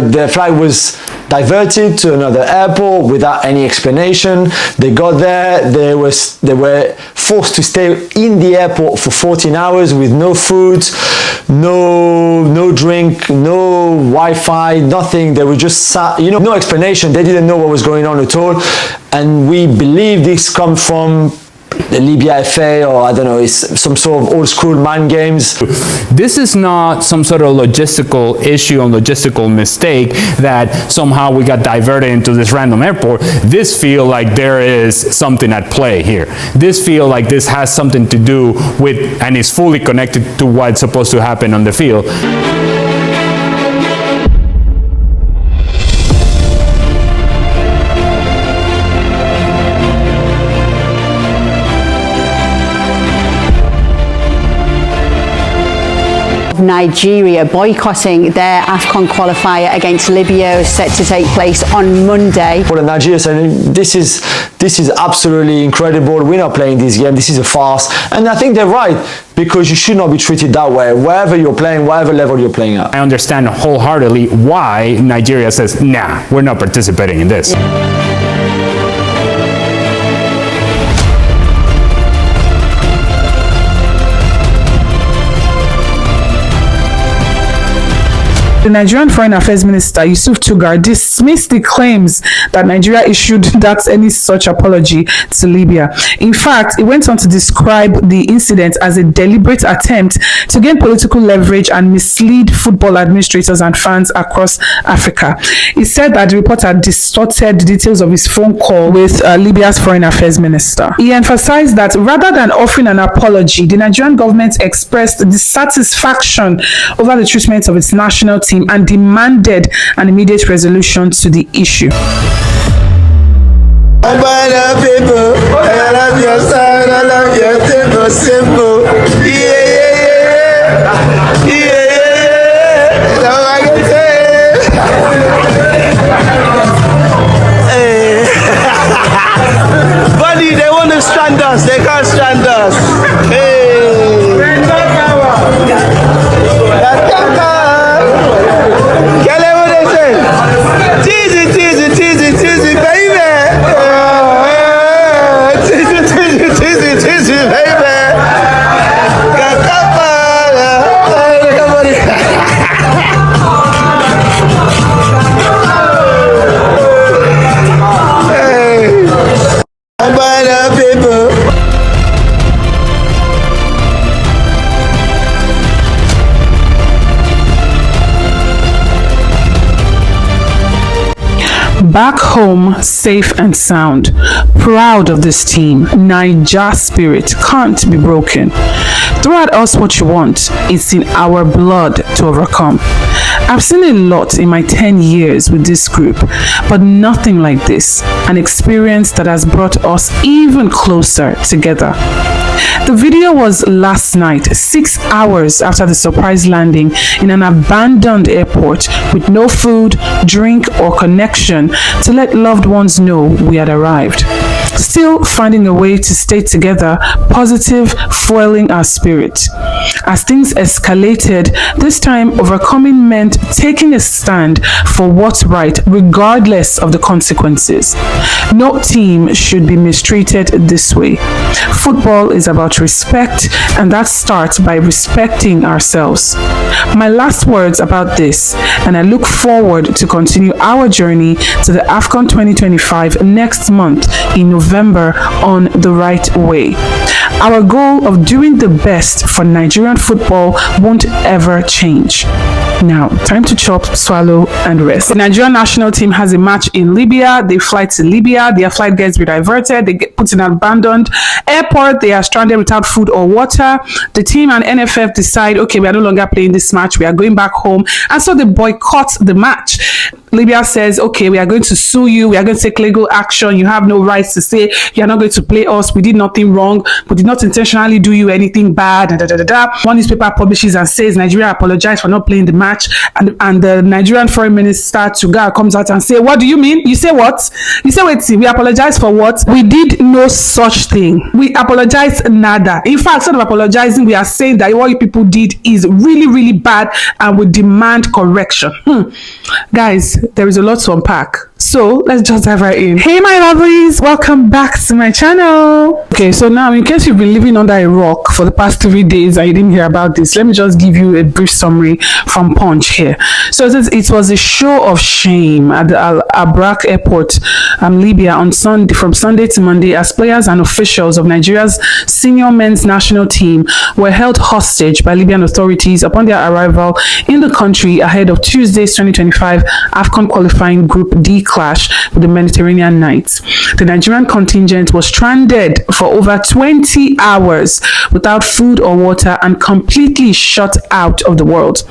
their flight was diverted to another airport without any explanation. They got there, they were forced to stay in the airport for 14 hours with no food, no drink, no Wi-Fi, nothing. They were just sat, no explanation. They didn't know what was going on at all. And we believe this comes from the Libya FA, or I don't know, it's some sort of old school mind games. This is not some sort of logistical issue and logistical mistake that somehow we got diverted into this random airport. This feels like there is something at play here. This feels like this has something to do with and is fully connected to what's supposed to happen on the field. Nigeria boycotting their AFCON qualifier against Libya is set to take place on Monday. For the Nigeria saying this is absolutely incredible. We're not playing this game. This is a farce. And I think they're right, because you should not be treated that way, wherever you're playing, whatever level you're playing at. I understand wholeheartedly why Nigeria says, nah, we're not participating in this. The Nigerian Foreign Affairs Minister, Yusuf Tugar, dismissed the claims that Nigeria issued without any such apology to Libya. In fact, he went on to describe the incident as a deliberate attempt to gain political leverage and mislead football administrators and fans across Africa. He said that the report had distorted the details of his phone call with Libya's Foreign Affairs Minister. He emphasized that rather than offering an apology, the Nigerian government expressed dissatisfaction over the treatment of its national team and demanded an immediate resolution to the issue. I love your style, I love your tempo, simple. That's all I can say. Buddy, they want to strand us, they can't strand us. Hey. Back home, safe and sound. Proud of this team. Niger spirit can't be broken. Throw at us what you want. It's in our blood to overcome. I've seen a lot in my 10 years with this group, but nothing like this. An experience that has brought us even closer together. The video was last night, 6 hours after the surprise landing in an abandoned airport with no food, drink, or connection to let loved ones know we had arrived. Still finding a way to stay together, positive, fueling our spirit. As things escalated, this time overcoming meant taking a stand for what's right, regardless of the consequences. No team should be mistreated this way. Football is about respect, and that starts by respecting ourselves. My last words about this, and I look forward to continue our journey to the AFCON 2025 next month in November on the right way. Our goal of doing the best for Nigerian football won't ever change. Now, time to chop, swallow, and rest. The Nigerian national team has a match in Libya. They fly to Libya. Their flight gets diverted. They get put in an abandoned airport. They are stranded without food or water. The team and NFF decide, okay, we are no longer playing this match. We are going back home. And so they boycott the match. Libya says, okay, we are going to sue you. We are going to take legal action. You have no rights to say you are not going to play us. We did nothing wrong. We did not intentionally do you anything bad. Da, da, da, da, da. One newspaper publishes and says Nigeria apologized for not playing the match. And the Nigerian foreign minister Tuga comes out and say, what do you mean? You say what? You say, wait, we apologize for what? We did no such thing. We apologize nada. In fact, instead of apologizing, we are saying that what you people did is really, really bad and we demand correction. Guys, there is a lot to unpack. So let's just dive right in. Hey my lovelies, welcome back to my channel. Okay, so now in case you've been living under a rock for the past 3 days and you didn't hear about this, let me just give you a brief summary from Punch here. So it was a show of shame at the Al Abrak airport, Libya on Sunday, from Sunday to Monday, as players and officials of Nigeria's senior men's national team were held hostage by Libyan authorities upon their arrival in the country ahead of Tuesday's 2025 AFCON qualifying Group D clash with the Mediterranean Knights. The Nigerian contingent was stranded for over 20 hours without food or water and completely shut out of the world.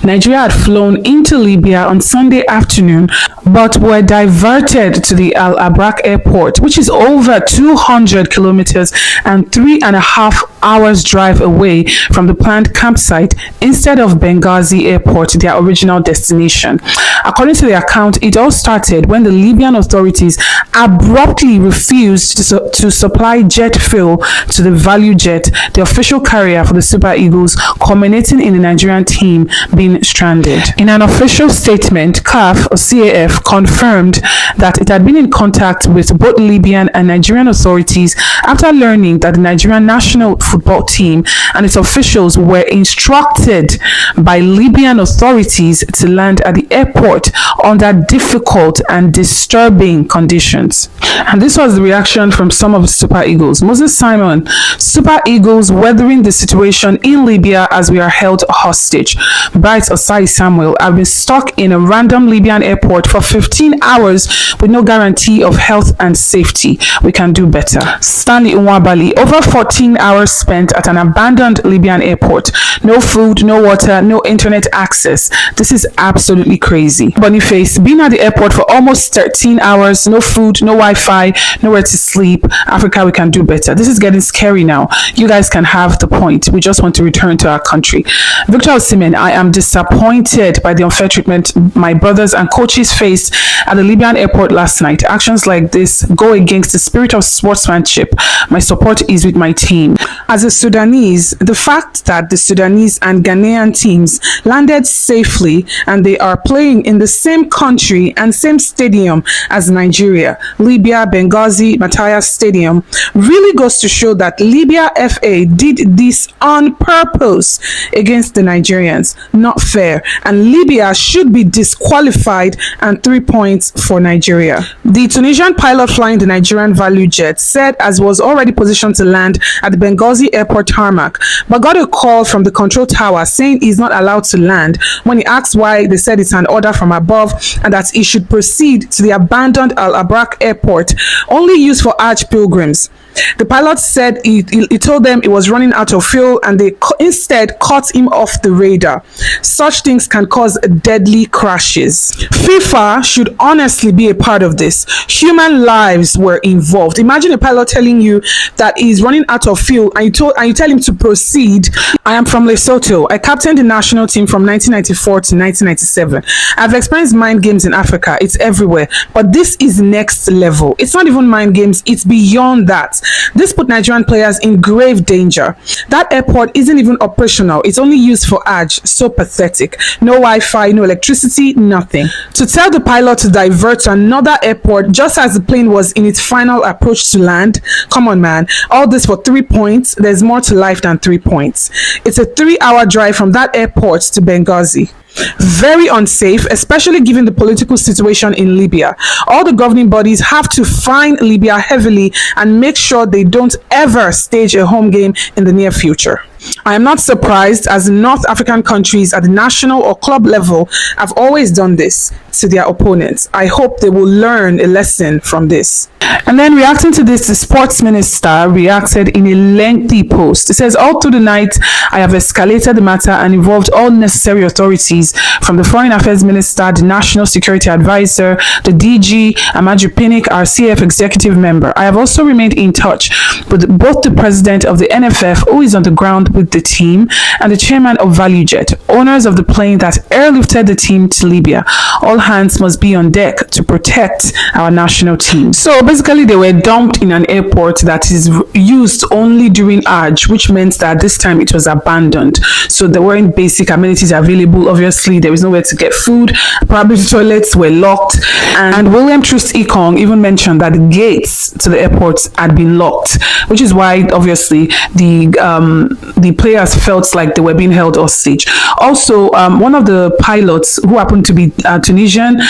Nigeria had flown into Libya on Sunday afternoon, but were diverted to the Al Abrak airport, which is over 200 kilometers and 3.5 hours drive away from the planned campsite, instead of Benghazi airport, their original destination. According to the account, it all started when the Libyan authorities abruptly refused to supply jet fuel to the Value Jet, the official carrier for the Super Eagles, culminating in the Nigerian team being stranded. In an official statement, CAF or CAF confirmed that it had been in contact with both Libyan and Nigerian authorities after learning that the Nigerian national football team and its officials were instructed by Libyan authorities to land at the airport under difficult and disturbing conditions. And this was the reaction from some of the Super Eagles. Moses Simon: Super Eagles weathering the situation in Libya as we are held hostage. Bright Osai Samuel: I've been stuck in a random Libyan airport for 15 hours with no guarantee of health and safety. We can do better. Stanley Nwabali: over 14 hours spent at an abandoned Libyan airport. No food, no water, no internet access. This is absolutely crazy. Boniface: being at the airport for almost 13 hours, no food, no Wi-Fi, nowhere to sleep. Africa, we can do better. This is getting scary now. You guys can have the point. We just want to return to our country. Victor Osimhen: I am disappointed by the unfair treatment my brothers and coaches faced at the Libyan airport last night. Actions like this go against the spirit of sportsmanship. My support is with my team. As a Sudanese, the fact that the Sudanese and Ghanaian teams landed safely and they are playing in the same country and same stadium as Nigeria, Libya Benghazi Matthias Stadium, really goes to show that Libya FA did this on purpose against the Nigerians. Not fair, and Libya should be disqualified, and 3 points for Nigeria. The Tunisian pilot flying the Nigerian Value Jet said, as was already positioned to land at the Benghazi airport tarmac, but got a call from the control tower saying he's not allowed to land. When he asked why, they said it's an order from above and that he should proceed to the abandoned Al Abrak airport, only used for Hajj pilgrims. The pilot said he told them it was running out of fuel and they instead cut him off the radar. Such things can cause deadly crashes. FIFA should honestly be a part of this. Human lives were involved. Imagine a pilot telling you that he's running out of fuel and you tell him to proceed. I am from Lesotho. I captained the national team from 1994 to 1997. I've experienced mind games in Africa. It's everywhere. But this is next level. It's not even mind games. It's beyond that. This put Nigerian players in grave danger. That airport isn't even operational. It's only used for Hajj. So pathetic. No Wi-Fi, no electricity, nothing. To tell the pilot to divert to another airport just as the plane was in its final approach to land. Come on, man. All this for 3 points. There's more to life than 3 points. It's a 3-hour drive from that airport to Benghazi. Very unsafe, especially given the political situation in Libya. All the governing bodies have to fine Libya heavily and make sure they don't ever stage a home game in the near future. I am not surprised, as North African countries at the national or club level have always done this to their opponents. I hope they will learn a lesson from this. And then reacting to this, the sports minister reacted in a lengthy post. It says, all through the night, I have escalated the matter and involved all necessary authorities from the Foreign Affairs Minister, the National Security Advisor, the DG, Amaju Pinnick, our CF executive member. I have also remained in touch with both the president of the NFF, who is on the ground with the team, and the chairman of ValueJet, owners of the plane that airlifted the team to Libya. All hands must be on deck to protect our national team. So basically, they were dumped in an airport that is used only during Hajj, which meant that this time it was abandoned. So there weren't basic amenities available. Obviously, there was nowhere to get food. Probably the toilets were locked. And William Troost Ekong even mentioned that the gates to the airport had been locked, which is why obviously the players felt like they were being held hostage. Also, one of the pilots, who happened to be Tunisian,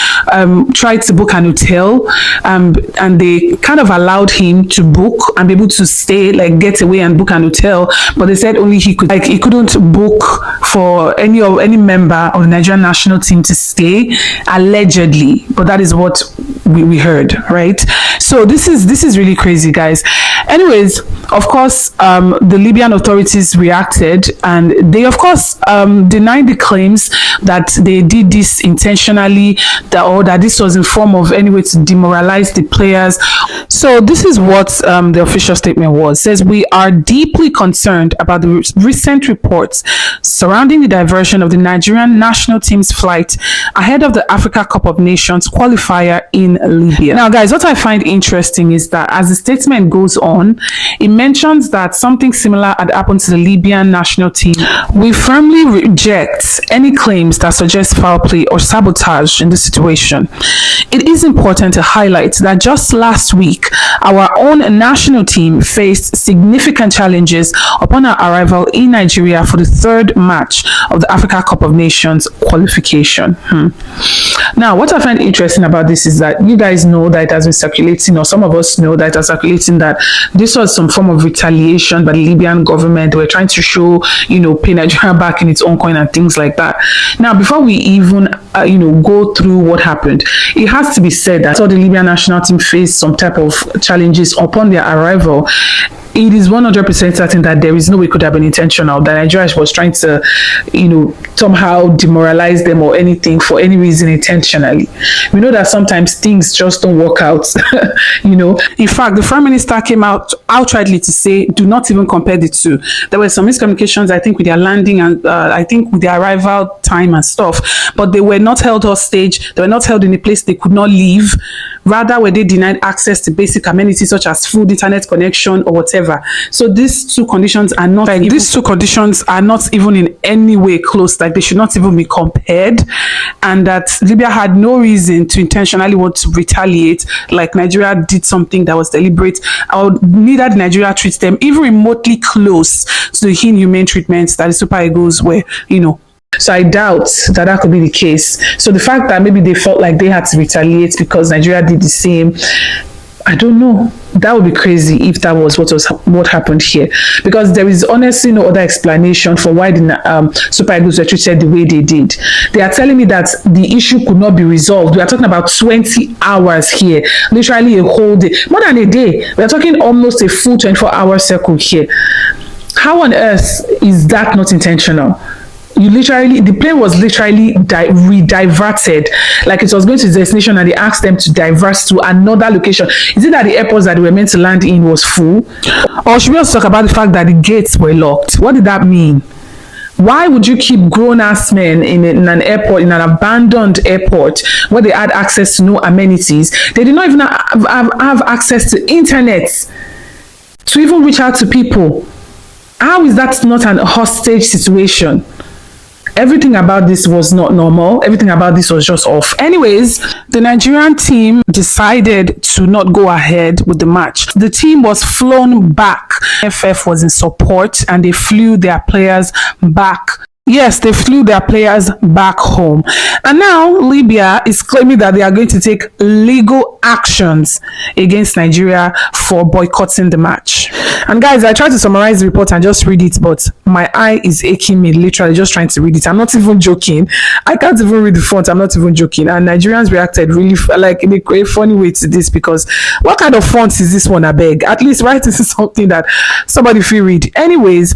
tried to book an hotel, and they kind of allowed him to book and be able to stay, like get away and book an hotel, but they said only he could, like he couldn't book for any member of the Nigerian national team to stay, allegedly, but that is what we heard, right? So this is really crazy, guys. Anyways, of course, the Libyan authorities reacted, and they of course denied the claims that they did this intentionally, or that this was in form of any way to demoralize the players. So this is what the official statement was. It says, we are deeply concerned about the recent reports surrounding the diversion of the Nigerian national team's flight ahead of the Africa Cup of Nations qualifier in Libya. Now, guys, what I find interesting is that as the statement goes on, it mentions that something similar had happened to the Libyan national team. We firmly reject any claims that suggest foul play or sabotage in this situation. It is important to highlight that just last week, our own national team faced significant challenges upon our arrival in Nigeria for the third match of the Africa Cup of Nations qualification. Now, what I find interesting about this is that you guys know that it has been circulating, or some of us know that it has circulating, that this was some form of retaliation by the Libyan government. They were trying to show, pay Nigeria back in its own coin and things like that. Now, before we even, go through what happened, it has to be said that all the Libyan national team faced some type of challenges upon their arrival. It is 100% certain that there is no way it could have been intentional, that Nigeria was trying to, somehow demoralize them or anything for any reason intentionally. We know that sometimes things just don't work out, In fact, the Prime Minister came out outrightly to say, do not even compare the two. There were some miscommunications, I think, with their landing and I think with their arrival time and stuff, but they were not held hostage. They were not held in a place they could not leave. Rather, were they denied access to basic amenities such as food, internet connection, or whatever. So these two conditions are not even in any way close. Like, they should not even be compared. And that Libya had no reason to intentionally want to retaliate, like Nigeria did something that was deliberate, or neither did Nigeria treat them even remotely close to the inhumane treatment that the Super Eagles were, So I doubt that could be the case. So the fact that maybe they felt like they had to retaliate because Nigeria did the same, I don't know. That would be crazy if that was what happened here, because there is honestly no other explanation for why the Super Eagles were treated the way they did. They are telling me that the issue could not be resolved. We are talking about 20 hours here, literally a whole day, more than a day. We are talking almost a full 24-hour circle here. How on earth is that not intentional? The plane was literally re-diverted, like it was going to the destination and they asked them to divert to another location. Is it that the airports that they were meant to land in was full? Or should we also talk about the fact that the gates were locked? What did that mean? Why would you keep grown-ass men in an airport, in an abandoned airport, where they had access to no amenities? They did not even have access to internet to even reach out to people. How is that not an hostage situation? Everything about this was not normal. Everything about this was just off. Anyways, the Nigerian team decided to not go ahead with the match. The team was flown back. FF was in support and they flew their players back. Yes, they flew their players back home. And now Libya is claiming that they are going to take legal actions against Nigeria for boycotting the match. And guys, I tried to summarize the report and just read it, but my eye is aching me literally just trying to read it. I'm not even joking. I can't even read the font. I'm not even joking. And Nigerians reacted really like in a funny way to this, because what kind of font is this one? I beg. At least write this is something that somebody will read. Anyways,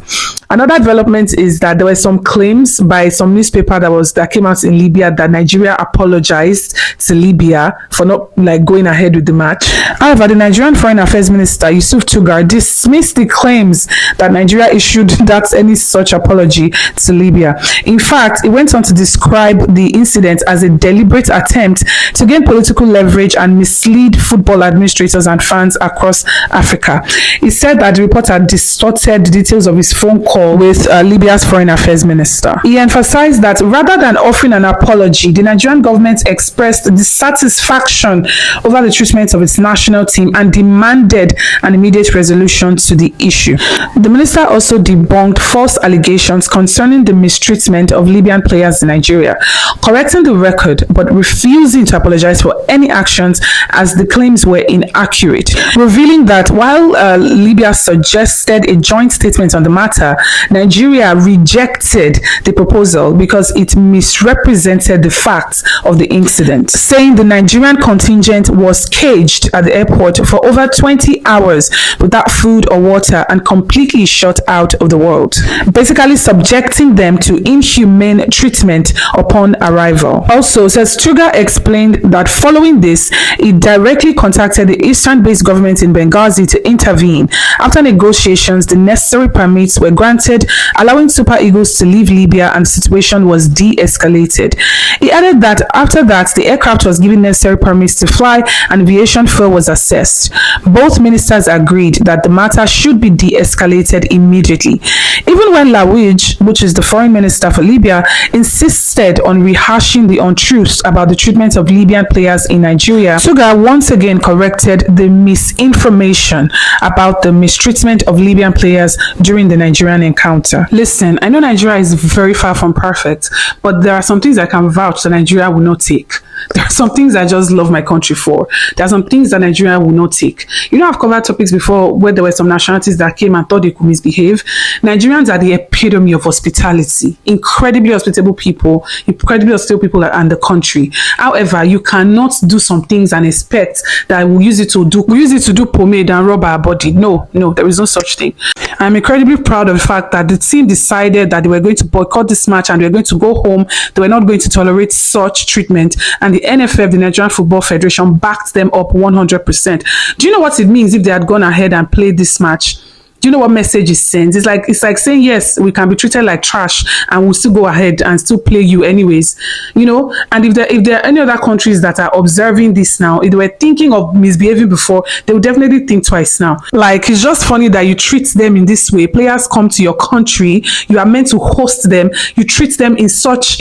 another development is that there were some claims by some newspaper that came out in Libya that Nigeria apologized to Libya for not like going ahead with the match. However, the Nigerian Foreign Affairs Minister Yusuf Tugar dismissed the claims that Nigeria issued that any such apology to Libya. In fact, it went on to describe the incident as a deliberate attempt to gain political leverage and mislead football administrators and fans across Africa. He said that the reporter distorted the details of his phone call with Libya's Foreign Affairs Minister. He emphasized that rather than offering an apology, the Nigerian government expressed dissatisfaction over the treatment of its national team and demanded an immediate resolution to the issue. The minister also debunked false allegations concerning the mistreatment of Libyan players in Nigeria, correcting the record but refusing to apologize for any actions as the claims were inaccurate, revealing that while Libya suggested a joint statement on the matter, Nigeria rejected the proposal because it misrepresented the facts of the incident, saying the Nigerian contingent was caged at the airport for over 20 hours without food or water and completely shut out of the world, basically subjecting them to inhumane treatment upon arrival. Also, says Tugar explained that following this, he directly contacted the Eastern-based government in Benghazi to intervene. After negotiations, the necessary permits were granted, allowing Super Eagles to leave Libya, and the situation was de-escalated. He added that after that, the aircraft was given necessary permits to fly and aviation fuel was assessed. Both ministers agreed that the matter should be de-escalated immediately. Even when Lawij, which is the foreign minister for Libya, insisted on rehashing the untruths about the treatment of Libyan players in Nigeria, Tugar once again corrected the misinformation about the mistreatment of Libyan players during the Nigerian encounter. Listen, I know Nigeria is very far from perfect, but there are some things I can vouch that Nigeria will not take. There are some things I just love my country for. There are some things that Nigeria will not take. You know, I've covered topics before where there were some nationalities that came and thought they could misbehave. Nigerians are the epitome of hospitality. Incredibly hospitable people, incredibly hospitable people and the country. However, you cannot do some things and expect that we'll use it to do pomade and rub our body. No, there is no such thing. I'm incredibly proud of the fact that the team decided that they were going to boycott this match and they were going to go home. They were not going to tolerate such treatment. And the NFF, the Nigerian Football Federation, backed them up 100%. Do you know what it means if they had gone ahead and played this match? Do you know what message it sends? It's like saying, yes, we can be treated like trash and we'll still go ahead and still play you anyways, you know. And if there are any other countries that are observing this now, if they were thinking of misbehaving before, they would definitely think twice now. Like, it's just funny that you treat them in this way. Players come to your country, you are meant to host them, you treat them in such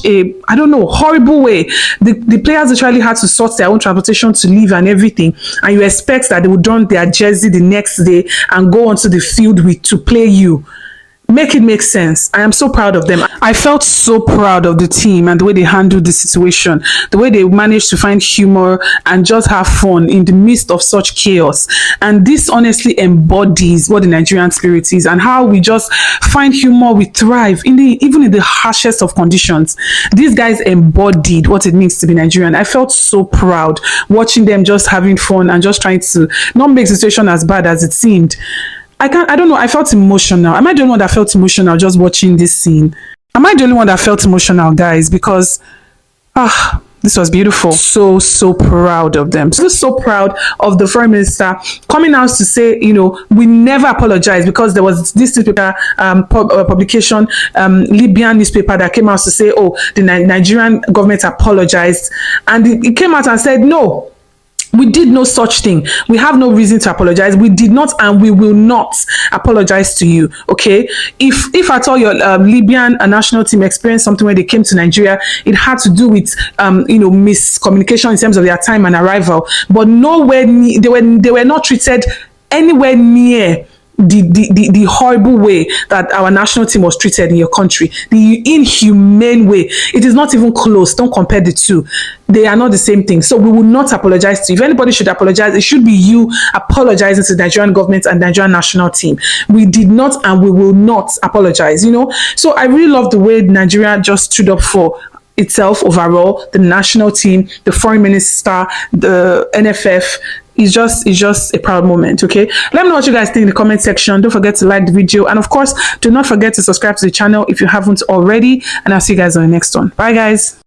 a, I don't know, horrible way. The players literally had to sort their own transportation to leave and everything, and you expect that they would don their jersey the next day and go on to the field to play you. Make it make sense. I am so proud of them. I felt so proud of the team and the way they handled the situation, the way they managed to find humor and just have fun in the midst of such chaos. And this honestly embodies what the Nigerian spirit is and how we just find humor, we thrive even in the harshest of conditions. These guys embodied what it means to be Nigerian. I felt so proud watching them just having fun and just trying to not make the situation as bad as it seemed. I don't know, I felt emotional. Am I the only one that felt emotional just watching this scene? Am I the only one that felt emotional, guys? Because, this was beautiful. So proud of them. So proud of the foreign minister coming out to say, you know, we never apologize, because there was this newspaper publication, Libyan newspaper, that came out to say, oh, the Nigerian government apologized. And it came out and said, no, we did no such thing. We have no reason to apologize. We did not and we will not apologize to you. Okay? If at all your Libyan national team experienced something when they came to Nigeria, it had to do with miscommunication in terms of their time and arrival. But nowhere near, they were not treated anywhere near the horrible way that our national team was treated in your country, the inhumane way. It is not even close. Don't compare the two. They are not the same thing. So we will not apologize to you. If anybody should apologize, it should be you apologizing to the Nigerian government and Nigerian national team. We did not and we will not apologize, you know. So I really love the way Nigeria just stood up for itself overall, the national team, the foreign minister, the NFF. It's just a proud moment. Okay, let me know what you guys think in the comment section. Don't forget to like the video, and of course do not forget to subscribe to the channel if you haven't already, and I'll see you guys on the next one. Bye guys.